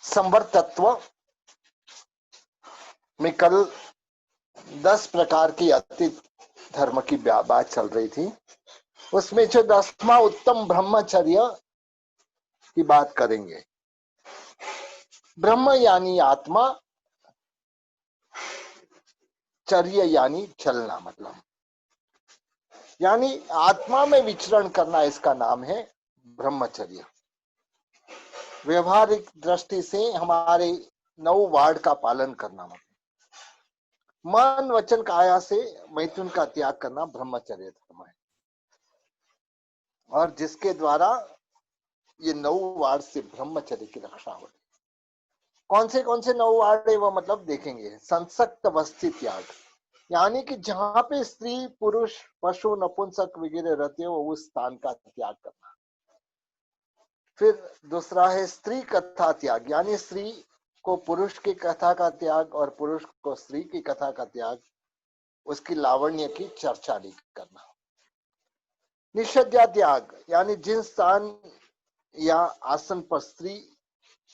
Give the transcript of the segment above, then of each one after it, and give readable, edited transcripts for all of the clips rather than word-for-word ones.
संवर तत्व में कल 10 प्रकार की अति धर्म की बात चल रही थी। उसमें जो 10वां उत्तम ब्रह्मचर्य की बात करेंगे। ब्रह्म यानी आत्मा, चर्य यानी चलना, मतलब यानी आत्मा में विचरण करना, इसका नाम है ब्रह्मचर्य। व्यवहारिक दृष्टि से हमारे 9 वार्ड का पालन करना, मतलब मन वचन काया से मैथुन का त्याग करना ब्रह्मचर्य धर्म है। और जिसके द्वारा ये 9 वार्ड से ब्रह्मचर्य की रक्षा होती है। कौन से 9 वार्ड है वो मतलब देखेंगे। संसक्त वस्ती त्याग, यानी कि जहां पे स्त्री पुरुष पशु नपुंसक वगैरह रहते हो उस स्थान का त्याग करना। फिर दूसरा है स्त्री कथा त्याग, यानी स्त्री को पुरुष की कथा का त्याग और पुरुष को स्त्री की कथा का त्याग, उसकी लावण्य की चर्चा नहीं करना। निषद्या त्याग, यानी जिन स्थान या आसन पर स्त्री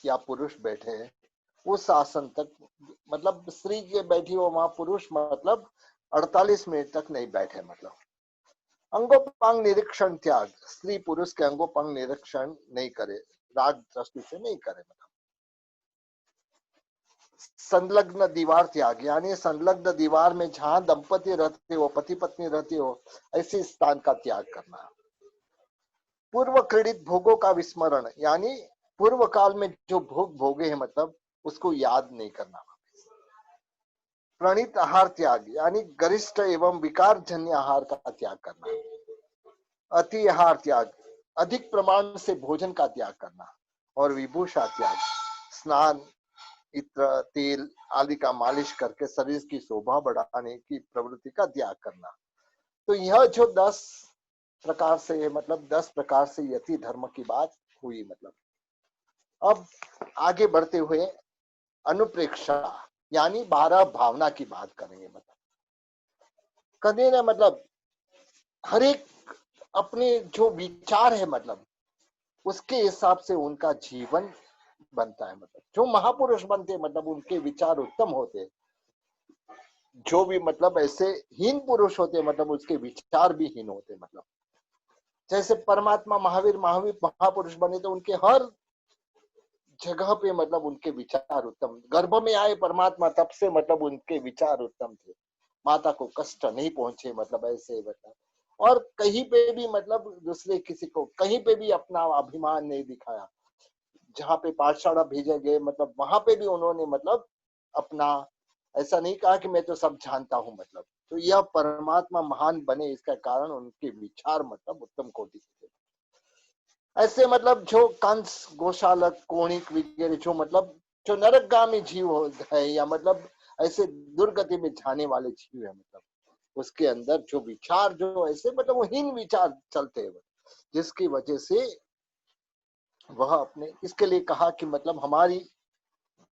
या पुरुष बैठे हैं उस आसन तक, मतलब स्त्री के बैठी हो वहां पुरुष मतलब 48 मिनट तक नहीं बैठे। मतलब अंगोपांग निरीक्षण त्याग, स्त्री पुरुष के अंगोपांग निरीक्षण नहीं करे, राग दृष्टि से नहीं करे। मतलब संलग्न दीवार त्याग, यानी संलग्न दीवार में जहां दंपति रहते हो, पति पत्नी रहते हो, ऐसे स्थान का त्याग करना। पूर्व क्रीडित भोगों का विस्मरण, यानी पूर्व काल में जो भोग भोगे हैं मतलब उसको याद नहीं करना। प्रणीत आहार त्याग, यानी गरिष्ठ एवं विकार जन्य आहार का त्याग करना। अति आहार त्याग, अधिक प्रमाण से भोजन का त्याग करना। और विभूषा त्याग, स्नान इत्र तेल आदि का मालिश करके शरीर की शोभा बढ़ाने की प्रवृत्ति का त्याग करना। तो यह जो 10 प्रकार से, मतलब 10 प्रकार से यति धर्म की बात हुई। मतलब अब आगे बढ़ते हुए अनुप्रेक्षा यानी 12 भावना की बात करेंगे। मतलब कभी ना, मतलब हर एक अपने जो विचार है मतलब उसके हिसाब से उनका जीवन बनता है। मतलब जो महापुरुष बनते मतलब उनके विचार उत्तम होते, जो भी मतलब ऐसे हीन पुरुष होते मतलब उसके विचार भी हीन होते। मतलब जैसे परमात्मा महावीर महापुरुष बने तो उनके हर जगह पे मतलब उनके विचार उत्तम। गर्भ में आए परमात्मा तब से मतलब उनके विचार उत्तम थे, माता को कष्ट नहीं पहुंचे, मतलब ऐसे मतलब। और कहीं पे भी मतलब दूसरे किसी को कहीं पे भी अपना अभिमान नहीं दिखाया। जहाँ पे पाठशाला भेजे गए मतलब वहां पे भी उन्होंने मतलब अपना ऐसा नहीं कहा कि मैं तो सब जानता हूँ। मतलब तो यह परमात्मा महान बने इसका कारण उनके विचार मतलब उत्तम कोटि के थे। ऐसे मतलब जो कंस गोशालक कोणिक वगैरह जो मतलब जो नरकगामी जीव है या मतलब ऐसे दुर्गति में जाने वाले जीव है, मतलब उसके अंदर जो विचार जो ऐसे मतलब वो हीन विचार चलते हैं, जिसकी वजह से वह अपने इसके लिए कहा कि मतलब हमारी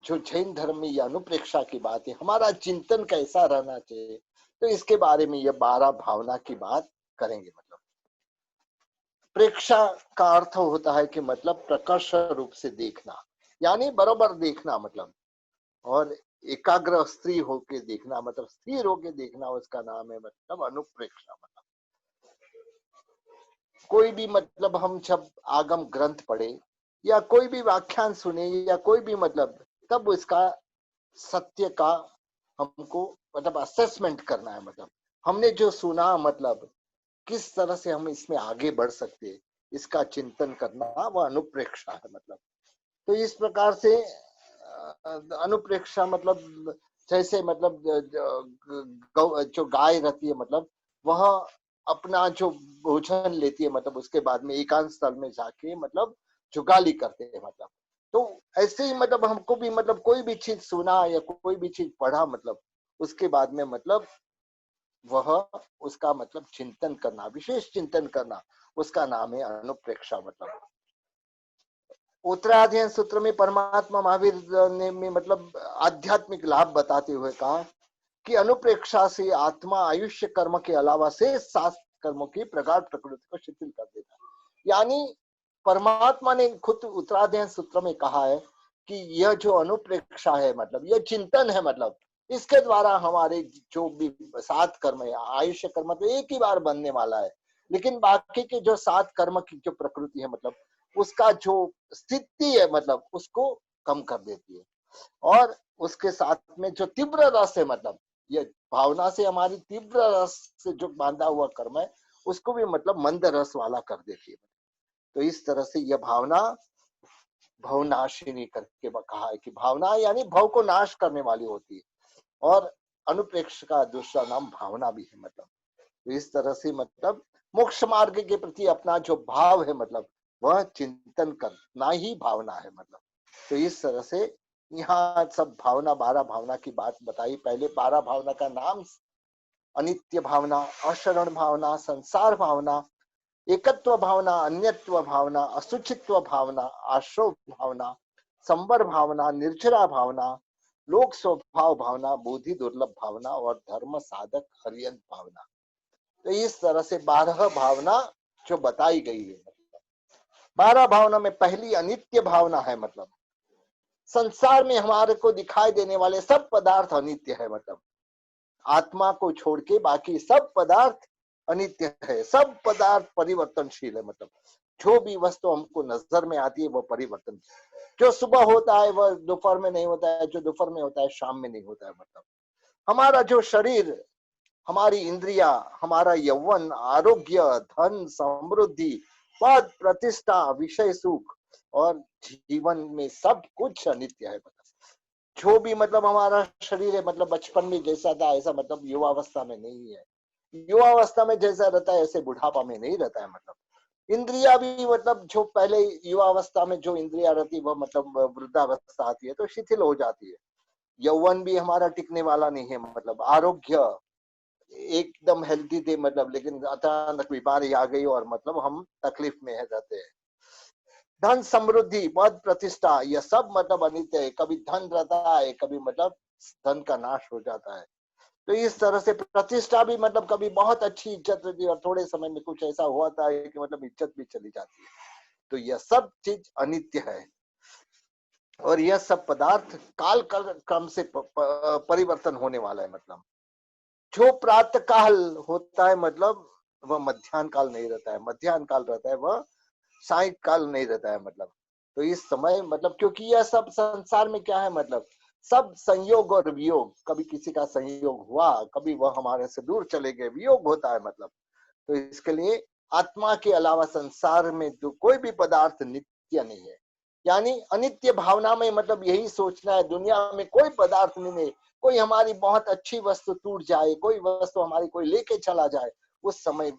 जो जैन धर्म में यह अनुप्रेक्षा की बात है, हमारा चिंतन कैसा रहना चाहिए, तो इसके बारे में यह 12 भावना की बात करेंगे। मतलब प्रेक्षा का अर्थ होता है कि मतलब प्रकर्ष रूप से देखना, यानी बरोबर देखना, मतलब और एकाग्र स्त्री होके देखना, मतलब स्थिर होके देखना, उसका नाम है मतलब अनुप्रेक्षा। मतलब कोई भी मतलब हम जब आगम ग्रंथ पढ़े या कोई भी व्याख्यान सुने या कोई भी मतलब तब इसका सत्य का हमको मतलब असेसमेंट करना है। मतलब हमने जो सुना मतलब किस तरह से हम इसमें आगे बढ़ सकते हैं, इसका चिंतन करना वह अनुप्रेक्षा है। मतलब तो इस प्रकार से अनुप्रेक्षा मतलब जैसे मतलब जो गाय रहती है मतलब वह अपना जो भोजन लेती है मतलब उसके बाद में एकांत स्थल में जाके मतलब जुगाली करते हैं। मतलब तो ऐसे ही मतलब हमको भी मतलब कोई भी चीज सुना या कोई भी चीज पढ़ा मतलब उसके बाद में मतलब वह उसका मतलब चिंतन करना, विशेष चिंतन करना, उसका नाम है अनुप्रेक्षा। मतलब उत्तराध्ययन सूत्र में परमात्मा महावीर ने में मतलब आध्यात्मिक लाभ बताते हुए कहा कि अनुप्रेक्षा से आत्मा आयुष्य कर्म के अलावा से शास्त्र कर्मों की प्रगाढ़ प्रकृति को शिथिल कर देता है। यानी परमात्मा ने खुद उत्तराध्ययन सूत्र में कहा है कि यह जो अनुप्रेक्षा है मतलब यह चिंतन है, मतलब इसके द्वारा हमारे जो भी 7 कर्म है, आयुष्य कर्म तो एक ही बार बनने वाला है, लेकिन बाकी के जो 7 कर्म की जो प्रकृति है मतलब उसका जो स्थिति है मतलब उसको कम कर देती है। और उसके साथ में जो तीव्र रस है मतलब ये भावना से हमारी तीव्र रस से जो बांधा हुआ कर्म है उसको भी मतलब मंद रस वाला कर देती है। तो इस तरह से यह भावना भवनाशिनी करके कहा है कि भावना यानी भव को नाश करने वाली होती है, और अनुप्रेक्ष का दूसरा नाम भावना भी है मतलब। तो इस तरह से मतलब मोक्ष मार्ग के प्रति अपना जो भाव है मतलब वह चिंतन करना ही भावना है मतलब। तो इस तरह से यहाँ सब भावना 12 भावना की बात बताई। पहले 12 भावना का नाम अनित्य भावना, अशरण भावना, संसार भावना, एकत्व भावना, अन्यत्व भावना, असुचित्व भावना, आश्रव भावना, संवर भावना, निर्जरा भावना, लोक स्वभाव भावना, बुद्धि दुर्लभ भावना और धर्म साधक हरियंत भावना। तो इस तरह से 12 भावना जो बताई गई है। 12 भावना में पहली अनित्य भावना है मतलब संसार में हमारे को दिखाई देने वाले सब पदार्थ अनित्य है मतलब आत्मा को छोड़ के बाकी सब पदार्थ अनित्य है, सब पदार्थ परिवर्तनशील है मतलब जो भी वस्तु हमको नजर में आती है वह परिवर्तन, जो सुबह होता है वह दोपहर में नहीं होता है, जो दोपहर में होता है शाम में नहीं होता है मतलब हमारा जो शरीर, हमारी इंद्रिया, हमारा यौवन, आरोग्य, धन, समृद्धि, पद, प्रतिष्ठा, विषय सुख और जीवन में सब कुछ अनित्य है मतलब जो भी मतलब हमारा शरीर है मतलब बचपन में जैसा था ऐसा मतलब युवावस्था में नहीं है, युवावस्था में जैसा रहता है ऐसे बुढ़ापा में नहीं रहता है मतलब इंद्रिया भी मतलब जो पहले युवावस्था में जो इंद्रिया रहती है वह मतलब वृद्धावस्था आती है तो शिथिल हो जाती है। यौवन भी हमारा टिकने वाला नहीं है मतलब आरोग्य एकदम हेल्दी थे मतलब लेकिन अचानक बीमारी आ गई और मतलब हम तकलीफ में रहते हैं। धन समृद्धि पद प्रतिष्ठा यह सब मतलब अनित्य है, कभी धन रहता है कभी मतलब धन का नाश हो जाता है। तो इस तरह से प्रतिष्ठा भी मतलब कभी बहुत अच्छी इज्जत रहती है और थोड़े समय में कुछ ऐसा हुआ है कि मतलब इज्जत भी चली जाती है। तो यह सब चीज अनित्य है और यह सब पदार्थ काल क्रम से परिवर्तन होने वाला है मतलब जो प्रातः काल होता है मतलब वह मध्यान्ह काल नहीं रहता है, मध्यान्ह काल रहता है वह सायंकाल नहीं रहता है मतलब। तो इस समय मतलब क्योंकि यह सब संसार में क्या है मतलब सब संयोग और वियोग, कभी किसी का संयोग हुआ कभी वह हमारे से दूर चले गए, वियोग होता है मतलब। तो इसके लिए आत्मा के अलावा संसार में जो कोई भी पदार्थ नित्य नहीं है, यानी अनित्य भावना में मतलब यही सोचना है दुनिया में कोई पदार्थ नहीं है, कोई हमारी बहुत अच्छी वस्तु टूट जाए, कोई वस्तु हमारी कोई लेके चला जाए, उस समय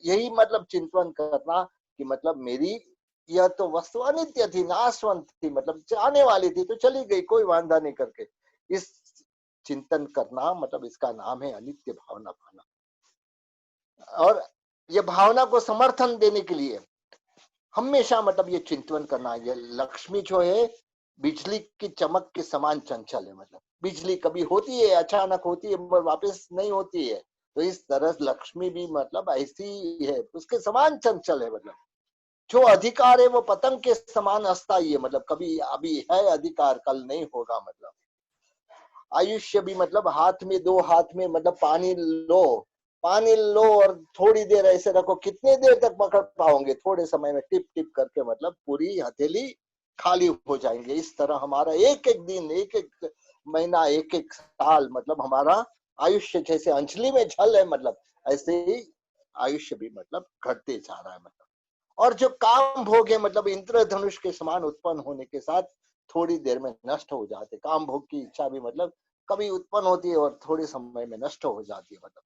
यही मतलब चिंतन करना कि मतलब मेरी यह तो वस्तु अनित्य थी, नाशवंत थी, मतलब जाने वाली थी तो चली गई, कोई वांधा नहीं करके इस चिंतन करना मतलब इसका नाम है अनित्य भावना पाना। और ये भावना को समर्थन देने के लिए हमेशा मतलब ये चिंतन करना, ये लक्ष्मी जो है बिजली की चमक के समान चंचल है मतलब बिजली कभी होती है अचानक होती है पर वापस नहीं होती है। तो इस तरह लक्ष्मी भी मतलब ऐसी है उसके समान चंचल है मतलब जो अधिकार है वो पतंग के समान अस्थायी है मतलब कभी अभी है अधिकार कल नहीं होगा मतलब। आयुष्य भी मतलब हाथ में दो हाथ में मतलब पानी लो और थोड़ी देर ऐसे रखो, कितने देर तक पकड़ पाओगे, थोड़े समय में टिप टिप करके मतलब पूरी हथेली खाली हो जाएंगे। इस तरह हमारा एक एक दिन एक एक महीना एक एक साल मतलब हमारा आयुष्य जैसे अंजलि में जल है मतलब ऐसे ही आयुष्य भी मतलब घटते जा रहा है मतलब। और जो काम भोग है मतलब इंद्रधनुष के समान उत्पन्न होने के साथ थोड़ी देर में नष्ट हो जाते, काम भोग की इच्छा भी मतलब कभी उत्पन्न होती है और थोड़े समय में नष्ट हो जाती है मतलब।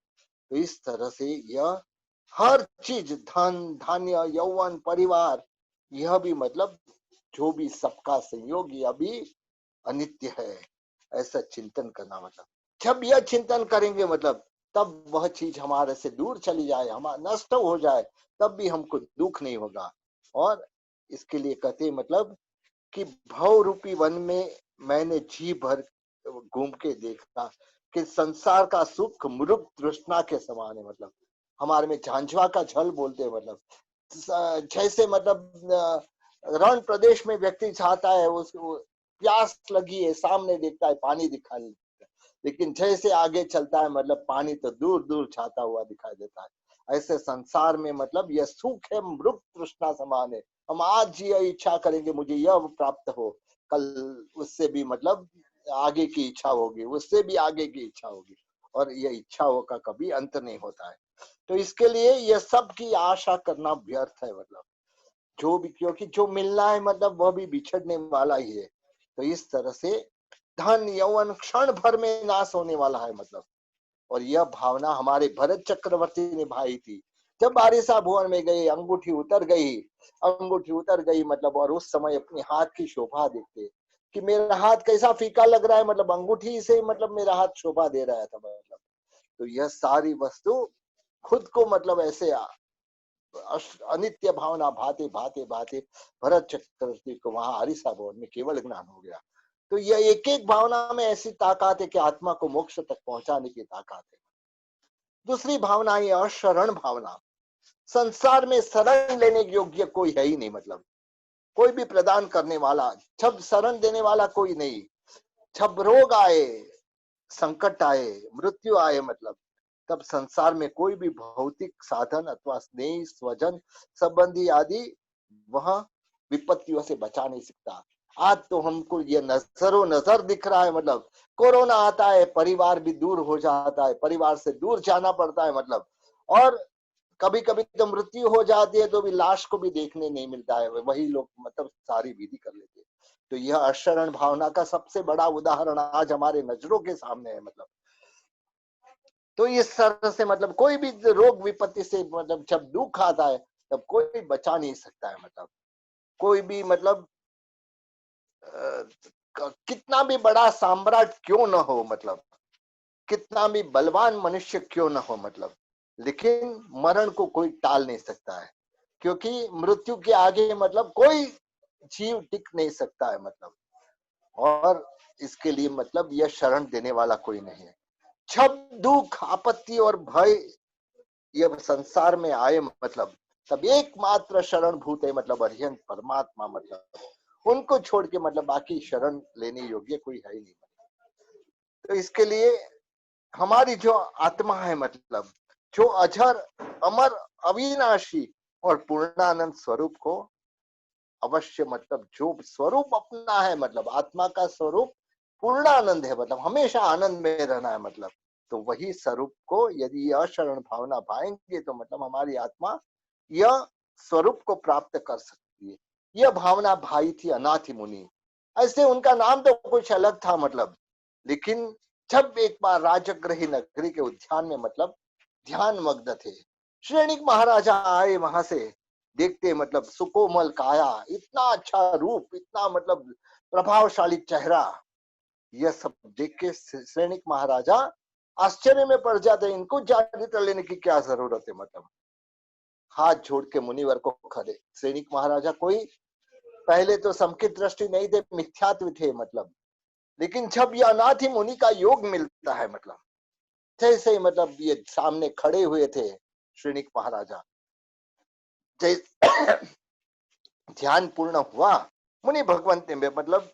तो इस तरह से यह हर चीज धन धान्य यौवन परिवार यह भी मतलब जो भी सबका संयोग यह भी अनित्य है, ऐसा चिंतन करना मतलब जब यह चिंतन करेंगे मतलब तब वह चीज हमारे से दूर चली जाए, हमारा नष्ट हो जाए तब भी हमको दुख नहीं होगा। और इसके लिए कहते मतलब कि भव रूपी वन में मैंने जी भर घूम के देखा कि संसार का सुख मृग तृष्णा के समान है मतलब हमारे में झांझवा का झल बोलते हैं मतलब जैसे मतलब रण प्रदेश में व्यक्ति चाहता है उस प्यास लगी है, सामने देखता है पानी दिखाई देता है, लेकिन जैसे आगे चलता है मतलब पानी तो दूर दूर छाता हुआ दिखाई देता है। ऐसे संसार में मतलब यह सुख है, मृग तृष्णा समान है। हम आज यह इच्छा करेंगे मुझे यह प्राप्त हो, कल उससे भी मतलब आगे की इच्छा होगी, उससे भी आगे की इच्छा होगी, और यह इच्छाओं का कभी अंत नहीं होता है। तो इसके लिए यह सब की आशा करना व्यर्थ है। मतलब जो भी, क्योंकि जो मिलना है मतलब वह भी बिछड़ने वाला ही है। तो इस तरह से धन यौवन क्षण भर में नाश होने वाला है। मतलब और यह भावना हमारे भरत चक्रवर्ती ने भाई थी। जब बारिशा भुवन में गए, अंगूठी उतर गई मतलब, और उस समय अपने हाथ की शोभा देखते कि मेरा हाथ कैसा फीका लग रहा है, मतलब अंगूठी से मतलब मेरा हाथ शोभा दे रहा था। मतलब तो यह सारी वस्तु खुद को मतलब ऐसे अनित्य भावना भाते भाते भाते भरत चक्रवर्ती को वहां हरिषा भवन में केवल ज्ञान हो गया। तो यह एक एक भावना में ऐसी ताकत है कि आत्मा को मोक्ष तक पहुंचाने की ताकत है। दूसरी भावना है अशरण भावना। संसार में शरण लेने योग्य कोई है ही नहीं। मतलब कोई भी प्रदान करने वाला, जब शरण देने वाला कोई नहीं, जब रोग आए, संकट आए, मृत्यु आए, मतलब तब संसार में कोई भी भौतिक साधन अथवा स्नेह स्वजन संबंधी आदि वह विपत्तियों से बचा नहीं सकता। आज तो हमको ये नजरों नजर दिख रहा है। मतलब कोरोना आता है, परिवार भी दूर हो जाता है, परिवार से दूर जाना पड़ता है। मतलब और कभी कभी तो मृत्यु हो जाती है तो भी लाश को भी देखने नहीं मिलता है, वही लोग मतलब सारी विधि कर लेते हैं। तो यह अशरण भावना का सबसे बड़ा उदाहरण आज हमारे नजरों के सामने है। मतलब तो इस तरह से मतलब कोई भी रोग विपत्ति से मतलब जब दुख आता है तब कोई बचा नहीं सकता है। मतलब कोई भी मतलब कितना भी बड़ा सम्राट क्यों न हो, मतलब कितना भी बलवान मनुष्य क्यों न हो, मतलब लेकिन मरण को कोई टाल नहीं सकता है, क्योंकि मृत्यु के आगे मतलब कोई जीव टिक नहीं सकता है। मतलब और इसके लिए मतलब यह शरण देने वाला कोई नहीं है। जब दुख आपत्ति और भय ये संसार में आए मतलब तब एकमात्र शरण भूत है मतलब अरिहंत परमात्मा। मतलब उनको छोड़ के मतलब बाकी शरण लेने योग्य कोई है ही नहीं। तो इसके लिए हमारी जो आत्मा है, मतलब जो अजर अमर अविनाशी और पूर्णानंद स्वरूप को अवश्य मतलब जो स्वरूप अपना है, मतलब आत्मा का स्वरूप पूर्णानंद है, मतलब हमेशा आनंद में रहना है। मतलब तो वही स्वरूप को यदि यह शरण भावना पाएंगे तो मतलब हमारी आत्मा यह स्वरूप को प्राप्त कर सकती है। यह भावना भाई थी अनाथि मुनि। ऐसे उनका नाम तो कुछ अलग था। मतलब लेकिन जब एक बार राजगृही नगरी के उद्यान में मतलब ध्यान मग्न थे, श्रेणिक महाराजा आए वहां से। देखते मतलब सुकोमल काया, इतना अच्छा रूप, इतना मतलब प्रभावशाली चेहरा, यह सब देख के सैनिक महाराजा आश्चर्य में पड़ जाते। इनको चरित्र लेने की क्या जरूरत है। मतलब हाथ जोड़ के मुनिवर को खड़े। सैनिक महाराजा कोई पहले तो समकित दृष्टि नहीं थे, मिथ्यात्व थे। मतलब लेकिन जब यह अनाथि मुनि का योग मिलता है, मतलब जैसे ही मतलब ये सामने खड़े हुए थे श्रीनिक महाराजा, ध्यान पूर्ण हुआ, मुनि भगवंत ने मतलब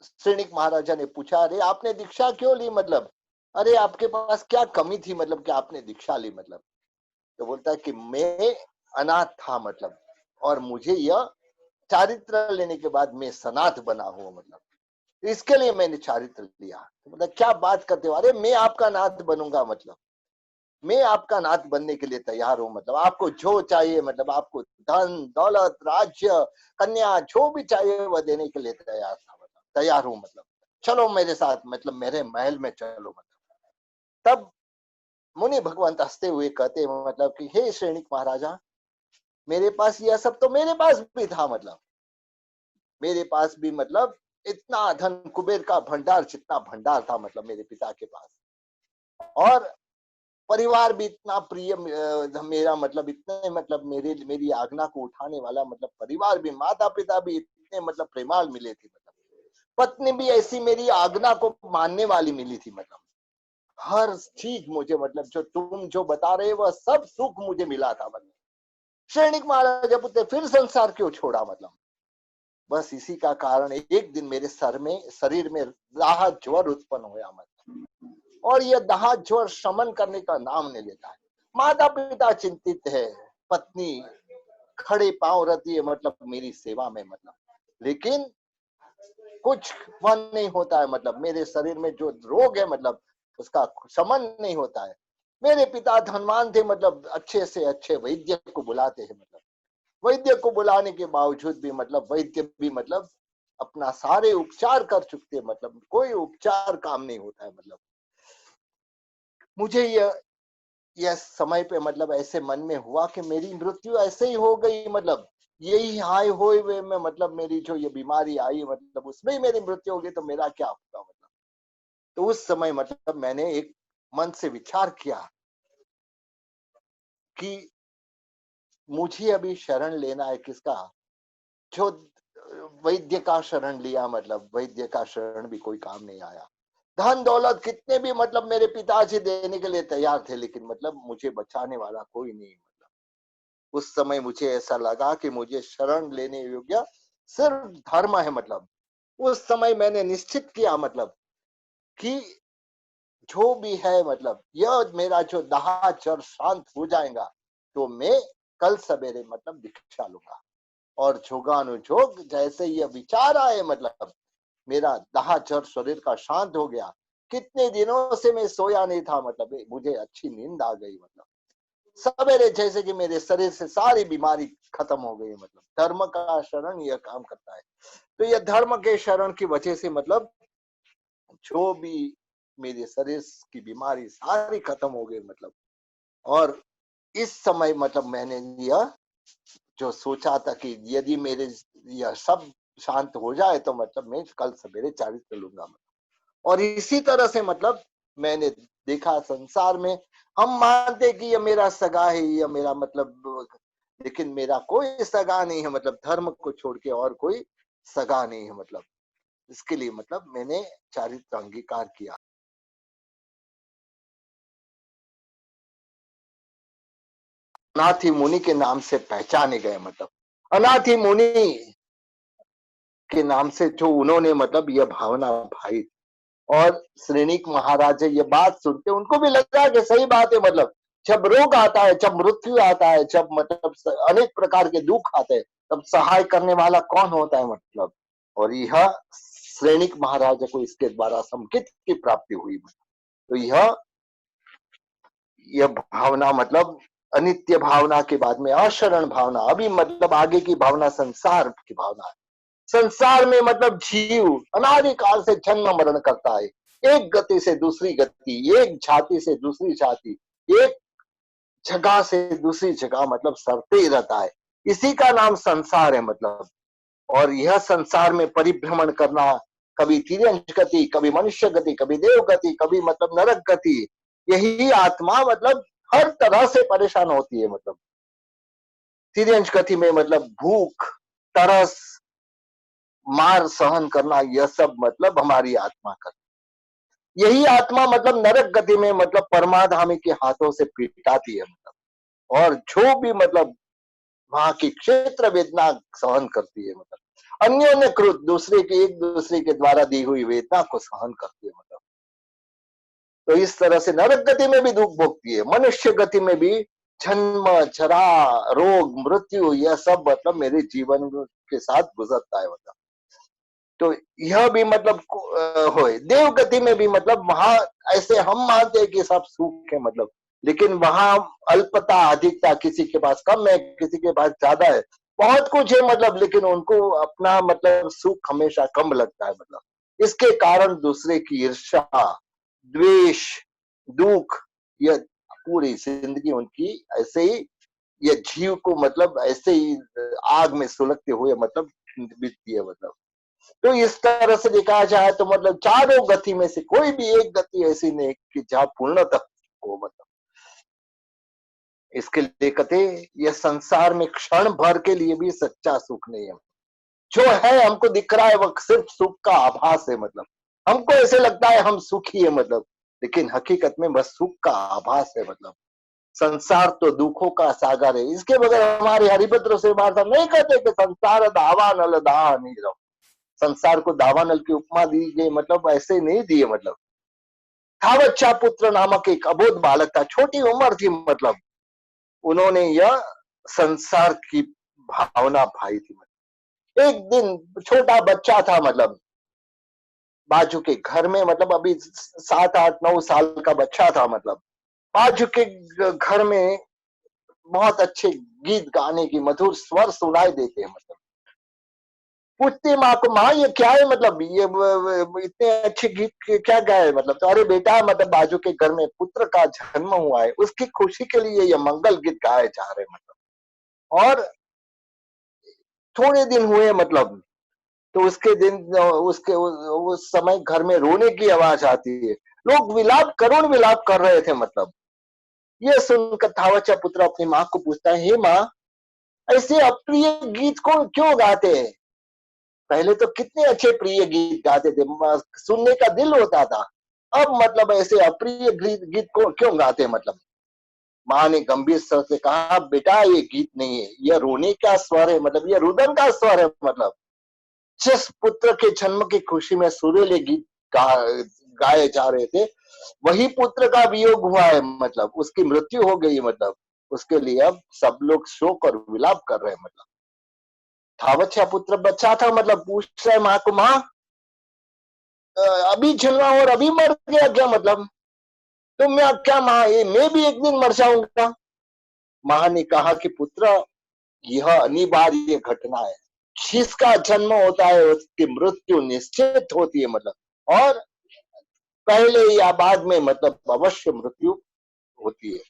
श्रेणिक महाराजा ने पूछा, अरे आपने दीक्षा क्यों ली? मतलब अरे आपके पास क्या कमी थी मतलब कि आपने दीक्षा ली? मतलब तो बोलता है कि मैं अनाथ था, मतलब और मुझे यह चारित्र लेने के बाद मैं सनाथ बना हुआ, मतलब इसके लिए मैंने चारित्र लिया। तो मतलब क्या बात करते हो, अरे मैं आपका नाथ बनूंगा, मतलब मैं आपका नाथ बनने के लिए तैयार हूँ। मतलब आपको जो चाहिए, मतलब आपको धन दौलत राज्य कन्या जो भी चाहिए वह देने के लिए तैयार था, मतलब तैयार हूँ। मतलब चलो मेरे साथ, मतलब मेरे महल में चलो। मतलब तब मुनि भगवंत हंसते हुए कहते हैं मतलब कि हे श्रेणिक महाराजा, मेरे पास यह सब तो मेरे पास भी था। मतलब मेरे पास भी मतलब इतना धन कुबेर का भंडार जितना भंडार था मतलब मेरे पिता के पास, और परिवार भी इतना प्रिय मेरा, मतलब इतने मतलब मेरी आज्ञा को उठाने वाला, मतलब परिवार भी, माता पिता भी इतने मतलब प्रेमाल मिले थे। मतलब पत्नी भी ऐसी मेरी आज्ञा को मानने वाली मिली थी। मतलब हर चीज मुझे, मतलब जो तुम जो बता रहे वह सब सुख मुझे मिला था। मतलब श्रेणिक महाराजा पुत्र फिर संसार क्यों छोड़ा? मतलब बस इसी का कारण एक दिन मेरे शरीर में दाह ज्वर उत्पन्न हुआ मतलब, और यह दाह ज्वर शमन करने का नाम नहीं लेता है। माता पिता चिंतित है, पत्नी खड़े पांव रहती है मतलब मेरी सेवा में मतलब, लेकिन कुछ मन नहीं होता है मतलब, मेरे शरीर में जो रोग है मतलब उसका शमन नहीं होता है। मेरे पिता धनवान थे मतलब, अच्छे से अच्छे वैद्य को बुलाते हैं मतलब, वैद्य को बुलाने के बावजूद भी मतलब वैद्य भी मतलब अपना सारे उपचार कर चुके हैं मतलब, कोई उपचार काम नहीं होता है मतलब। मुझे यह समय पे मतलब ऐसे मन में हुआ कि मेरी मृत्यु ऐसे ही हो गई मतलब, यही हाय होए वे में मतलब मेरी जो ये बीमारी आई मतलब उसमें ही मेरी मृत्यु हो गई तो मेरा क्या होगा मतलब। तो उस समय मतलब मैंने एक मन से विचार किया कि मुझे अभी शरण लेना है किसका, जो वैद्य का शरण लिया मतलब वैद्य का शरण भी कोई काम नहीं आया। धन दौलत कितने भी मतलब मेरे पिताजी देने के लिए तैयार थे, लेकिन मतलब मुझे बचाने वाला कोई नहीं मतलब। उस समय मुझे ऐसा लगा कि मुझे शरण लेने योग्य सिर्फ धर्म है मतलब। उस समय मैंने निश्चित किया मतलब कि जो भी है मतलब यह मेरा जो दाह जड़ शांत हो जाएगा तो मैं कल सवेरे मतलब दीक्षा लूंगा। और जोगानुजोग जैसे ये विचार आए मतलब मेरा दाह जड़ शरीर का शांत हो गया। कितने दिनों से मैं सोया नहीं था मतलब, मुझे अच्छी नींद आ गई मतलब, सवेरे जैसे कि मेरे शरीर से सारी बीमारी खत्म हो गई मतलब। धर्म का शरण यह काम करता है। तो यह धर्म के शरण की वजह से मतलब जो भी मेरे शरीर की बीमारी सारी खत्म हो गई मतलब। और इस समय मतलब मैंने यह जो सोचा था कि यदि मेरे यह सब शांत हो जाए तो मतलब मैं कल सवेरे चारित्र लूंगा मतलब। और इसी तरह से मतलब मैंने देखा संसार में हम मानते कि ये मेरा सगा है, ये मेरा मतलब, लेकिन मेरा कोई सगा नहीं है मतलब, धर्म को छोड़ के और कोई सगा नहीं है मतलब। इसके लिए मतलब मैंने चारित्र अंगीकार किया। अनाथी मुनि के नाम से पहचाने गए मतलब, अनाथी मुनि के नाम से जो उन्होंने मतलब यह भावना भाई। और श्रेणिक महाराज ये बात सुनते उनको भी लगा कि सही बात है मतलब, जब रोग आता है, जब मृत्यु आता है, जब मतलब अनेक प्रकार के दुख आते हैं, तब सहाय करने वाला कौन होता है मतलब। और यह श्रेणिक महाराज को इसके द्वारा संकेत की प्राप्ति हुई। तो यह भावना मतलब अनित्य भावना के बाद में अशरण भावना, अभी मतलब आगे की भावना संसार की भावना है। संसार में मतलब जीव अनादिकाल से जन्म मरण करता है, एक गति से दूसरी गति, एक जाति से दूसरी जाति, एक जगह से दूसरी जगह मतलब सरते ही रहता है। इसी का नाम संसार है मतलब। और यह संसार में परिभ्रमण करना, कभी तिर्यंश गति, कभी मनुष्य गति, कभी देव गति, कभी मतलब नरक गति, यही आत्मा मतलब हर तरह से परेशान होती है मतलब। तिर्यंश गति में मतलब भूख, तरस, मार सहन करना, यह सब मतलब हमारी आत्मा कर। यही आत्मा मतलब नरक गति में मतलब परमाधामी के हाथों से पीटाती है मतलब। और जो भी मतलब वहां की क्षेत्र वेदना सहन करती है मतलब, अन्यों ने क्रोध दूसरे के एक दूसरे के द्वारा दी हुई वेदना को सहन करती है मतलब। तो इस तरह से नरक गति में भी दुख भोगती है, मनुष्य गति में भी जन्म, जरा, रोग, मृत्यु, यह सब मतलब मेरे जीवन के साथ गुजरता है मतलब। तो यह भी मतलब होए देव गति में भी मतलब वहां ऐसे हम मानते हैं कि सब सुख है मतलब, लेकिन वहां अल्पता अधिकता, किसी के पास कम है, किसी के पास ज्यादा है, बहुत कुछ है मतलब, लेकिन उनको अपना मतलब सुख हमेशा कम लगता है मतलब। इसके कारण दूसरे की ईर्ष्या, द्वेष, दुख, यह पूरी जिंदगी उनकी ऐसे ही, ये जीव को मतलब ऐसे ही आग में सुलगते हुए मतलब बीतती है मतलब। तो इस तरह से देखा जाए तो मतलब चारों गति में से कोई भी एक गति ऐसी नहीं कि जहां पूर्णतः हो मतलब। इसके लिए कहते ये संसार में क्षण भर के लिए भी सच्चा सुख नहीं है। जो है हमको दिख रहा है वह सिर्फ सुख का आभास है मतलब, हमको ऐसे लगता है हम सुखी है मतलब, लेकिन हकीकत में बस सुख का आभास है मतलब। संसार तो दुखों का सागर है। इसके बगैर हमारे हरिभद्र से साहब नहीं कहते कि संसार दावानल दाह नीरव। संसार को दावानल की उपमा दी गई, मतलब ऐसे नहीं दिए। मतलब था बच्चा पुत्र नामक एक अबोध बालक था, छोटी उम्र थी, मतलब उन्होंने यह संसार की भावना भाई थी। एक दिन छोटा बच्चा था, मतलब बाजू के घर में, मतलब अभी 7 8 9 साल का बच्चा था, मतलब बाजू के घर में बहुत अच्छे गीत गाने की मधुर स्वर सुनाई देते हैं। मतलब पूछती माँ को, माँ ये क्या है, मतलब ये इतने अच्छे गीत क्या गाए। मतलब तो अरे बेटा, मतलब बाजू के घर में पुत्र का जन्म हुआ है, उसकी खुशी के लिए ये मंगल गीत गाए जा रहे हैं। मतलब और थोड़े दिन हुए, मतलब तो उसके दिन उसके उस समय घर में रोने की आवाज आती है, लोग विलाप करुण विलाप कर रहे थे। मतलब ये सुनकर थावचा पुत्र अपनी माँ को पूछता है, हे माँ, ऐसे अप्रिय गीत को क्यों गाते हैं? पहले तो कितने अच्छे प्रिय गीत गाते थे, सुनने का दिल होता था। अब मतलब ऐसे अप्रिय गीत को क्यों गाते? मतलब माँ ने गंभीर स्वर से कहा, बेटा ये गीत नहीं है, यह रोने का स्वर है, मतलब यह रुदन का स्वर है। मतलब जिस पुत्र के जन्म की खुशी में सुरीले गीत गाए जा रहे थे, वही पुत्र का वियोग हुआ है, मतलब उसकी मृत्यु हो गई। मतलब उसके लिए अब सब लोग शोक और विलाप कर रहे हैं। मतलब था बच्चा पुत्र बच्चा था, मतलब पूछ रहे माँ को, माँ अभी जन्मा और अभी मर गया क्या? मतलब तो मैं क्या माँ, ये मैं भी एक दिन मर जाऊंगा? माँ ने कहा कि पुत्र, यह अनिवार्य घटना है, जिसका जन्म होता है उसकी मृत्यु निश्चित होती है। मतलब और पहले या बाद में, मतलब अवश्य मृत्यु होती है।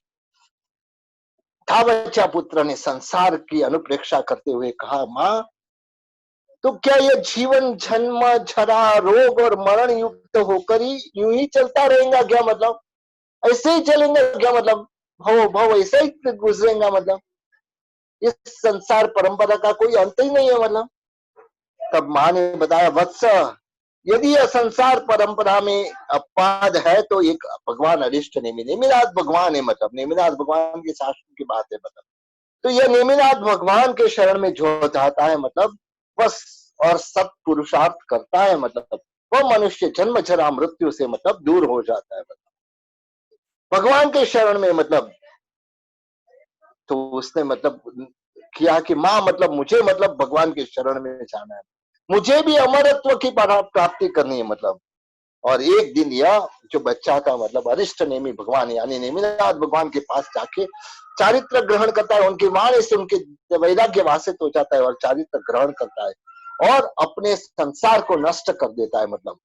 था बच्चा पुत्र ने संसार की अनुप्रेक्षा करते हुए कहा, माँ तो क्या यह जीवन जन्म झरा रोग और मरण युक्त होकर ही यूं ही चलता रहेगा क्या? मतलब ऐसे ही चलेंगे क्या? मतलब भव भव ऐसे ही गुजरेगा? मतलब इस संसार परंपरा का कोई अंत ही नहीं है। मतलब तब माँ ने बताया, वत्स, यदि यह संसार परंपरा में अपवाद है तो एक भगवान अरिष्ट नेमिनाथ भगवान है। मतलब नेमिनाथ भगवान के शासन की बात है। मतलब तो यह नेमिनाथ भगवान के शरण में जो जाता है, मतलब बस और सत पुरुषार्थ करता है, मतलब वह मनुष्य जन्म जरा मृत्यु से मतलब दूर हो जाता है। मतलब भगवान के शरण में, मतलब तो उसने मतलब किया कि माँ, मतलब मुझे मतलब भगवान के शरण में जाना है, मुझे भी अमरत्व की प्राप्ति करनी है। मतलब और एक दिन यह जो बच्चा था, मतलब अरिष्ट नेमी भगवान यानी नेमिनाथ भगवान के पास जाके चारित्र ग्रहण करता है। उनकी वाणी से उनके वैराग्य वासित हो जाता है और चारित्र ग्रहण करता है और अपने संसार को नष्ट कर देता है। मतलब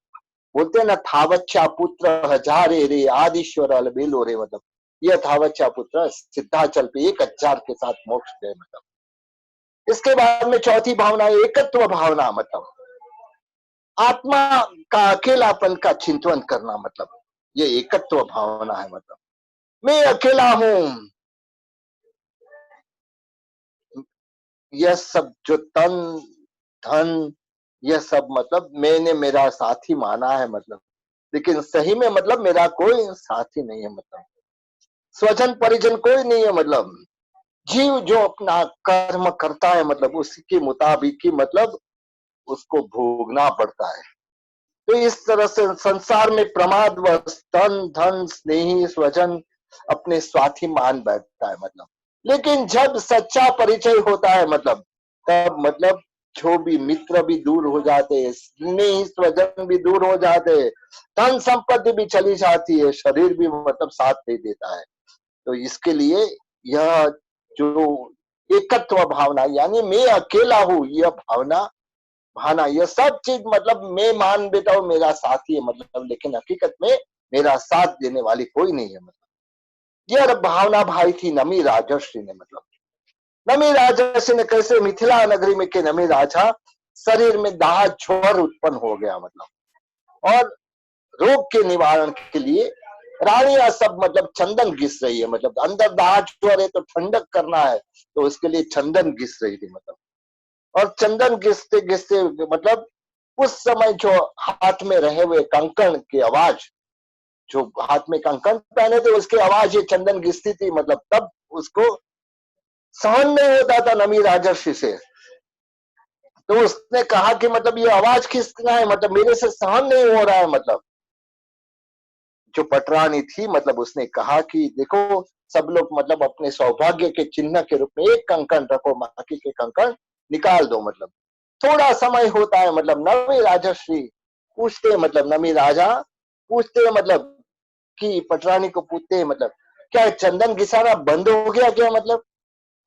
बोलते हैं ना, थावच्चा पुत्र हजारे रे आदिश्वर अलबेलो रे। मतलब यह थावच्चा पुत्र सिद्धाचल पे 1000 के साथ मोक्ष गए। मतलब इसके बाद में चौथी भावना एकत्व भावना, मतलब आत्मा का अकेलापन का चिंतन करना। मतलब ये एकत्व भावना है। मतलब मैं अकेला हूं, यह सब जो तन धन यह सब, मतलब मैंने मेरा साथी माना है। मतलब लेकिन सही में मतलब मेरा कोई साथी नहीं है। मतलब स्वजन परिजन कोई नहीं है। मतलब जीव जो अपना कर्म करता है, मतलब उसके मुताबिक ही मतलब उसको भोगना पड़ता है। तो इस तरह से संसार में प्रमाद व तन धन स्नेही स्वजन अपने स्वार्थी मान बैठता है। मतलब लेकिन जब सच्चा परिचय होता है, मतलब तब मतलब जो भी मित्र भी दूर हो जाते हैं, स्नेही स्वजन भी दूर हो जाते हैं, धन संपत्ति भी चली जाती है, शरीर भी मतलब साथ नहीं देता है। तो इसके लिए यह जो एकत्व भावना यानी मैं अकेला हूं, यह भावना भाना, यह सब चीज मतलब मैं मान बेटा हूं मेरा साथी है। मतलब लेकिन हकीकत में मेरा साथ देने वाली कोई नहीं है। मतलब यह भावना भाई थी नमी राजर्षि ने। मतलब नमी राजर्षि ने कैसे मिथिला नगरी में के नमी राजा शरीर में दाह ज्वर उत्पन्न हो गया। मतलब और रोग के निवारण के लिए रानियां सब मतलब चंदन घिस रही है। मतलब अंदर दाह ज्वर है तो ठंडक करना है, तो उसके लिए चंदन घिस रही थी। मतलब और चंदन घिसते घिसते मतलब उस समय जो हाथ में रहे हुए कंकड़ की आवाज जो हाथ में कंकन पहने थे उसकी आवाज ये चंदन घिसती थी, मतलब तब उसको सहन नहीं होता था नमी राजर्षि से। तो उसने कहा कि मतलब ये आवाज किसका है, मतलब मेरे से सहन नहीं हो रहा है। मतलब जो पटरानी थी, मतलब उसने कहा कि देखो सब लोग मतलब अपने सौभाग्य के चिन्ह के रूप में एक कंकन रखो, बाकी के कंकन निकाल दो। मतलब थोड़ा समय होता है, मतलब नवी राजश्री पूछते हैं, मतलब नमी राजा पूछते हैं, मतलब कि पटरानी को पूछते हैं, मतलब क्या चंदन घिसाना बंद हो गया क्या? मतलब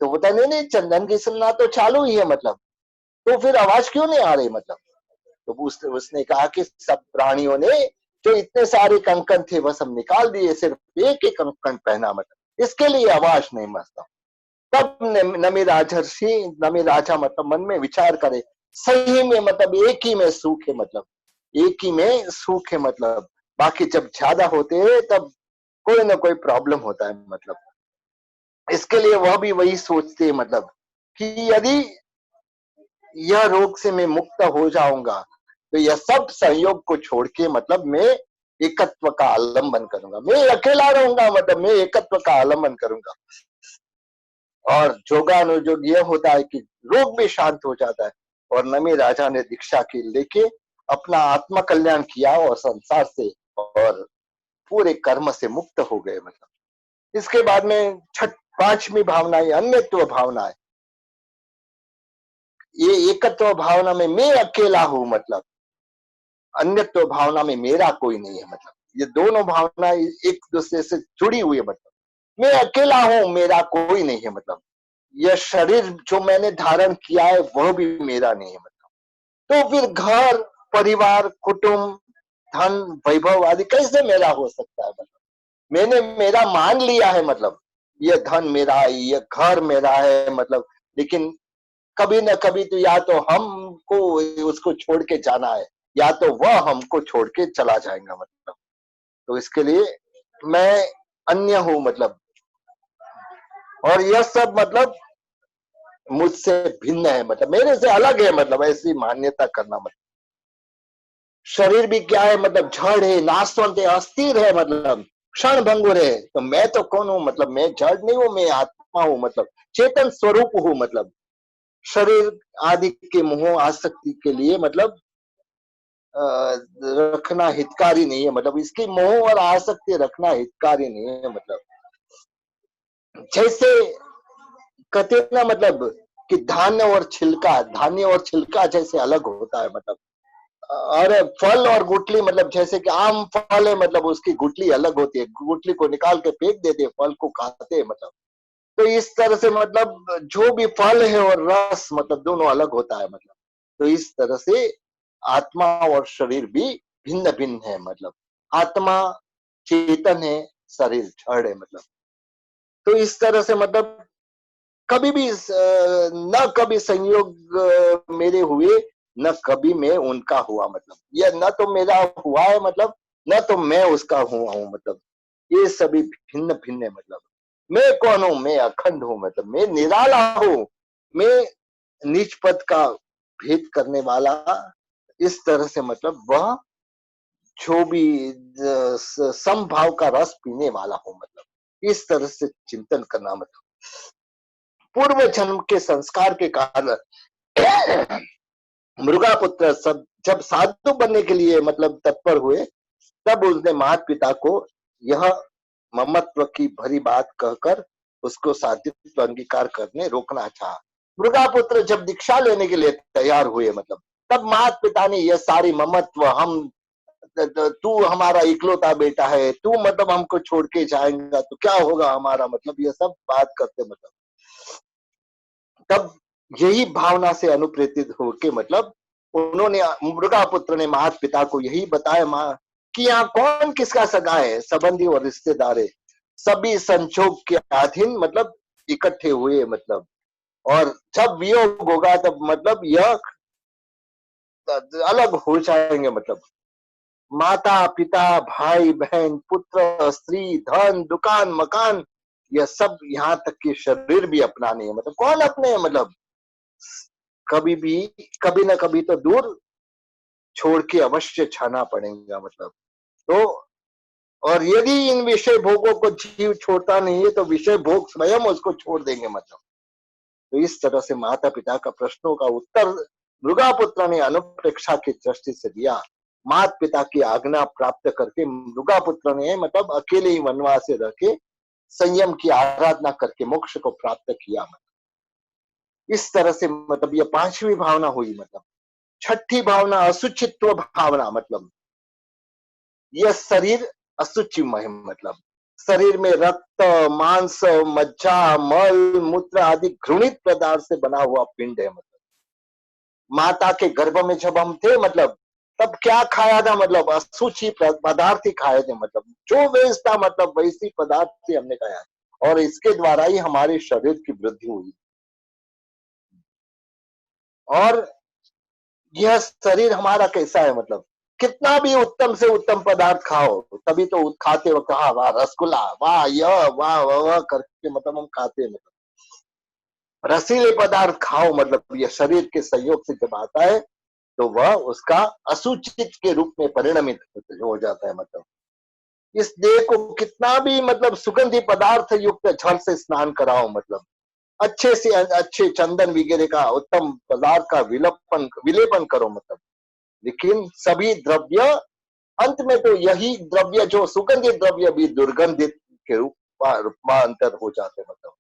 तो बोलता नहीं नहीं, चंदन घिसना तो चालू ही है। मतलब तो फिर आवाज क्यों नहीं आ रही? मतलब तो उसने कहा कि सब प्राणियों ने जो इतने सारे कंकन थे वह सब निकाल दिए, सिर्फ एक ही कंकन पहना, मतलब इसके लिए आवाज नहीं मचता। तब नमी राजर्षि, नमी राजा मतलब मन में विचार करे, सही में मतलब एक ही में सुख है, मतलब एक ही में सुख है। मतलब बाकी जब ज्यादा होते हैं तब कोई ना कोई प्रॉब्लम होता है। मतलब इसके लिए वह भी वही सोचते हैं, मतलब कि यदि यह रोग से मैं मुक्त हो जाऊंगा तो यह सब संयोग को छोड़ के मतलब मैं एकत्व का आलंबन करूंगा, मैं अकेला रहूंगा, मतलब मैं एकत्व का आलंबन करूंगा। और जोगानुयोग यह होता है कि रोग भी शांत हो जाता है। और नमी राजा ने दीक्षा की लेके अपना आत्म कल्याण किया और संसार से और पूरे कर्म से मुक्त हो गए। मतलब इसके बाद में छठ पांचवी भावना है अन्यत्व भावना है। ये एकत्व भावना में मैं अकेला हूं, मतलब अन्यत्व भावना में मेरा कोई नहीं है। मतलब ये दोनों भावना एक दूसरे से जुड़ी हुई है। मतलब मैं अकेला हूं, मेरा कोई नहीं है। मतलब यह शरीर जो मैंने धारण किया है वह भी मेरा नहीं है। मतलब तो फिर घर परिवार कुटुंब धन वैभव आदि कैसे मेरा हो सकता है? मतलब मैंने मेरा मान लिया है, मतलब ये धन मेरा है, ये घर मेरा है। मतलब लेकिन कभी न कभी तो या तो हमको उसको छोड़ के जाना है या तो वह हमको छोड़ के चला जाएगा। मतलब तो इसके लिए मैं अन्य हूं, मतलब और यह सब मतलब मुझसे भिन्न है, मतलब मेरे से अलग है। मतलब ऐसी मान्यता करना, मतलब शरीर भी क्या है, मतलब जड़ है, नाशवंत है, अस्थिर है, मतलब क्षण भंगुर है। तो मैं तो कौन हूं? मतलब मैं जड़ नहीं हूं, मैं आत्मा हूं, मतलब चेतन स्वरूप हूं। मतलब शरीर आदि के मोह आसक्ति के लिए मतलब रखना हितकारी नहीं है। मतलब इसकी मोह और आसक्ति रखना हितकारी नहीं है। मतलब जैसे कहते हैं ना, मतलब कि धान्य और छिलका जैसे अलग होता है। मतलब और फल और गुठली, मतलब जैसे कि आम फल है, मतलब उसकी गुठली अलग होती है, गुठली को निकाल के फेंक देते हैं, फल को खाते हैं। मतलब तो इस तरह से मतलब जो भी फल है और रस, मतलब दोनों अलग होता है। मतलब तो इस तरह से आत्मा और शरीर भी भिन्न भिन्न है। मतलब आत्मा चेतन है, शरीर जड़ है। मतलब तो इस तरह से मतलब कभी भी न कभी संयोग मेरे हुए, न कभी मैं उनका हुआ। मतलब यह न तो मेरा हुआ है, मतलब न तो मैं उसका हुआ हूँ। मतलब ये सभी भिन्न भिन्न है। मतलब मैं कौन हूं? मैं अखंड हूं, मतलब मैं निराला हूं, मैं नीच पद का भेद करने वाला। इस तरह से मतलब वह जो भी समभाव का रस पीने वाला हूं। मतलब इस तरह से चिंतन करना, मतलब पूर्व जन्म के संस्कार के कारण मृगापुत्र सब जब साधु बनने के लिए मतलब तत्पर हुए, तब उसने माता पिता को यह ममत्व की भरी बात कहकर उसको सात्विक अंगीकार करने रोकना चाहा। मृगापुत्र जब दीक्षा लेने के लिए तैयार हुए, मतलब तब माता पिता ने यह सारी ममत्व, हम तू हमारा इकलौता बेटा है, तू मतलब हमको छोड़ के जाएगा तो क्या होगा हमारा, मतलब ये सब बात करते। मतलब तब यही भावना से अनुप्रेरित होके मतलब उन्होंने मृगापुत्र ने माता पिता को यही बताया माँ कि यहाँ कौन किसका सगा है, संबंधी और रिश्तेदार है, सभी संजोग के अधीन मतलब इकट्ठे हुए। मतलब और जब वियोग होगा तब मतलब यह अलग हो जाएंगे। मतलब माता पिता भाई बहन पुत्र स्त्री धन दुकान मकान, यह सब यहाँ तक कि शरीर भी अपना नहीं है। मतलब कौन अपने? मतलब कभी भी कभी ना कभी तो दूर छोड़ के अवश्य छाना पड़ेगा। मतलब तो और यदि इन विषय भोगों को जीव छोड़ता नहीं है तो विषय भोग स्वयं उसको छोड़ देंगे मतलब। तो इस तरह से माता पिता का प्रश्नों का उत्तर मृगापुत्र ने अनुप्रेक्षा की दृष्टि से दिया। माता पिता की आज्ञा प्राप्त करके मृगापुत्र ने मतलब अकेले ही वनवास से रह के संयम की आराधना करके मोक्ष को प्राप्त किया। इस तरह से मतलब ये पांचवी भावना हुई। मतलब छठी भावना असुचित्व भावना, मतलब यह शरीर असुचिमय, मतलब शरीर में रक्त मांस मज्जा मल मूत्र आदि घृणित पदार्थ से बना हुआ पिंड है। मतलब माता के गर्भ में जब हम थे मतलब तब क्या खाया था, मतलब अशुचि पदार्थ ही खाए थे। मतलब जो वेस्ट था मतलब वैसी पदार्थ ही हमने खाया और इसके द्वारा ही हमारे शरीर की वृद्धि हुई। और यह शरीर हमारा कैसा है, मतलब कितना भी उत्तम से उत्तम पदार्थ खाओ तभी तो खाते वक्त हाँ वाह रसगुल्ला वाह यह वाह वाह करके मतलब हम खाते हैं। मतलब रसीले पदार्थ खाओ, मतलब यह शरीर के सहयोग से जब आता है तो वह उसका असूचित के रूप में परिणमित हो जाता है। मतलब इस देह को कितना भी मतलब सुगंधी पदार्थ युक्त जल से स्नान कराओ, मतलब अच्छे से अच्छे चंदन वगैरह का उत्तम पदार्थ का विलेपन करो, मतलब लेकिन सभी द्रव्य अंत में तो यही द्रव्य जो सुगंधित द्रव्य भी दुर्गंधित के रूपांतर हो जाते। मतलब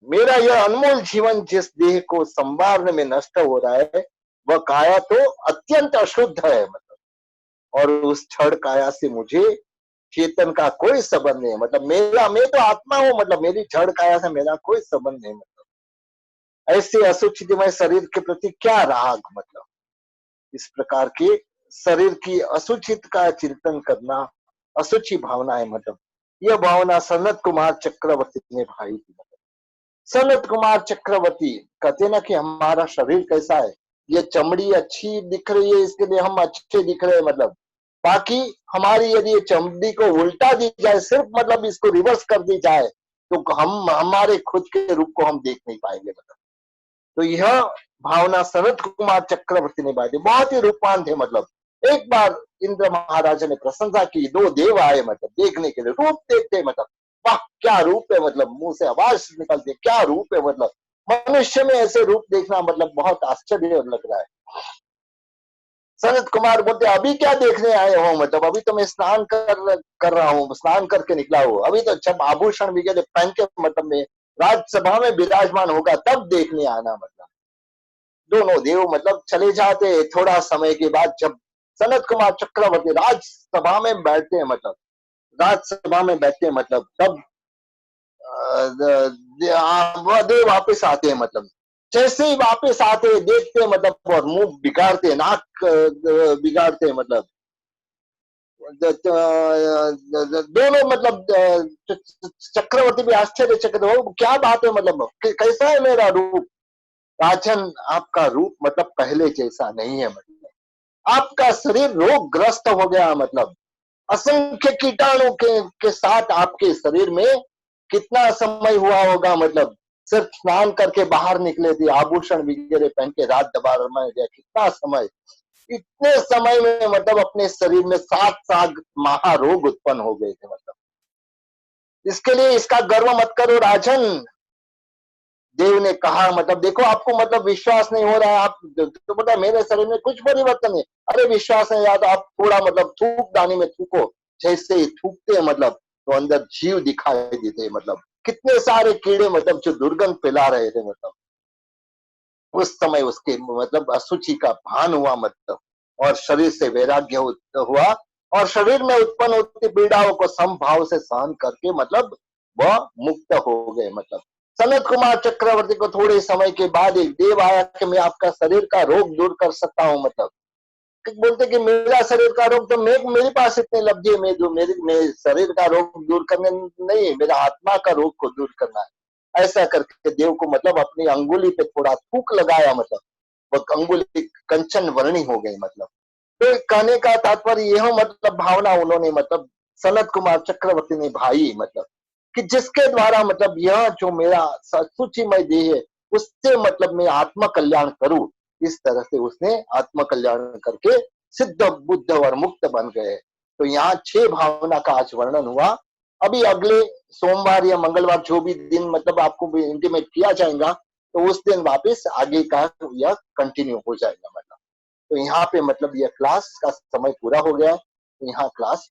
मेरा यह अनमोल जीवन जिस देह को संवारने में नष्ट हो रहा है वह काया तो अत्यंत अशुद्ध है। मतलब और उस क्षण काया से मुझे चेतन का कोई संबंध नहीं है। मतलब मैं तो आत्मा हूं, मतलब मेरी जड़ काया से मेरा कोई संबंध नहीं। मतलब ऐसे असुचितमय शरीर के प्रति क्या राग, मतलब इस प्रकार के शरीर की असुचित का चिंतन करना असुचि भावना है। मतलब यह भावना सनत कुमार चक्रवर्ती ने भाई थी। सनत कुमार चक्रवर्ती कहते ना कि हमारा शरीर कैसा है, ये चमड़ी अच्छी दिख रही है इसके लिए हम अच्छे दिख रहे हैं। मतलब बाकी हमारी यदि ये चमड़ी को उल्टा दी जाए, सिर्फ मतलब इसको रिवर्स कर दी जाए तो हम हमारे खुद के रूप को हम देख नहीं पाएंगे। मतलब तो यह भावना सनत कुमार चक्रवर्ती ने बांधी, बहुत ही रूपवान थे। मतलब एक बार इंद्र महाराजा ने प्रशंसा की, दो देव आए मतलब देखने के लिए, रूप देखते मतलब वाह क्या रूप है, मतलब मुंह से आवाज निकलती क्या रूप है। मतलब मनुष्य में ऐसे रूप देखना मतलब बहुत आश्चर्य लग रहा है। सनत कुमार बोलते अभी क्या देखने आए हो, मतलब अभी तो मैं स्नान कर रहा हूँ, स्नान करके निकला हूँ, अभी तो जब आभूषण वगैरह पहन के मतलब में राजसभा में विराजमान होगा तब देखने आना। मतलब दोनों देव मतलब चले जाते। थोड़ा समय के बाद जब सनत कुमार चक्रवर्ती राजसभा में बैठते हैं, मतलब राजसभा में बैठते हैं, मतलब तब वह देव वापस आते हैं। मतलब जैसे ही वापस आते हैं देखते हैं मतलब और मुंह बिगाड़ते नाक बिगाड़ते, मतलब दोनों मतलब चक्रवर्ती भी आश्चर्यचकित हो क्या बात है, मतलब कैसा है मेरा रूप। राजन आपका रूप मतलब पहले जैसा नहीं है। मतलब आपका शरीर रोगग्रस्त हो गया। मतलब असंख्य कीटाणु के साथ आपके शरीर में कितना समय हुआ होगा, मतलब सिर्फ स्नान करके बाहर निकले थे, आभूषण वगैरह पहन के रात दबार में गया, कितना समय, इतने समय में मतलब अपने शरीर में 7 महारोग उत्पन्न हो गए थे। मतलब इसके लिए इसका गर्व मत करो राजन। देव ने कहा मतलब देखो आपको मतलब विश्वास नहीं हो रहा है, आप तो बोला मेरे शरीर में कुछ परिवर्तन नहीं, अरे विश्वास नहीं याद आप थोड़ा मतलब थूक दानी में थूको, जैसे ही थूकते हैं मतलब तो अंदर जीव दिखाई देते हैं। मतलब कितने सारे कीड़े मतलब जो दुर्गंध फैला रहे थे। मतलब उस समय उसके मतलब असुचि का भान हुआ, मतलब और शरीर से वैराग्य हुआ और शरीर में उत्पन्न होती पीड़ाओं को समभाव से सहन करके मतलब वह मुक्त हो गए। मतलब सनत कुमार चक्रवर्ती को थोड़े समय के बाद एक देव आया कि मैं आपका शरीर का रोग दूर कर सकता हूँ। मतलब बोलते कि मेरा शरीर का रोग तो मेरे पास इतने लब्धि है, मेरे शरीर का रोग दूर करने नहीं, मेरा आत्मा का रोग को दूर करना है। ऐसा करके देव को मतलब अपनी अंगुली पे थोड़ा थूक लगाया, मतलब वो अंगुली कंचन वर्णी हो गई। मतलब तो कहने का तात्पर्य यह मतलब भावना उन्होंने मतलब सनत कुमार चक्रवर्ती ने भाई, मतलब कि जिसके द्वारा मतलब यह जो मेरा सूचिमय देह है उससे मतलब मैं आत्म कल्याण करूं। इस तरह से उसने आत्म कल्याण करके सिद्ध बुद्ध और मुक्त बन गए। तो यहाँ 6 भावना का आज वर्णन हुआ। अभी अगले सोमवार या मंगलवार जो भी दिन मतलब आपको इंटीमेट किया जाएगा, तो उस दिन वापस आगे का यह कंटिन्यू हो जाएगा। मतलब तो यहाँ पे मतलब यह क्लास का समय पूरा हो गया है, तो यहाँ क्लास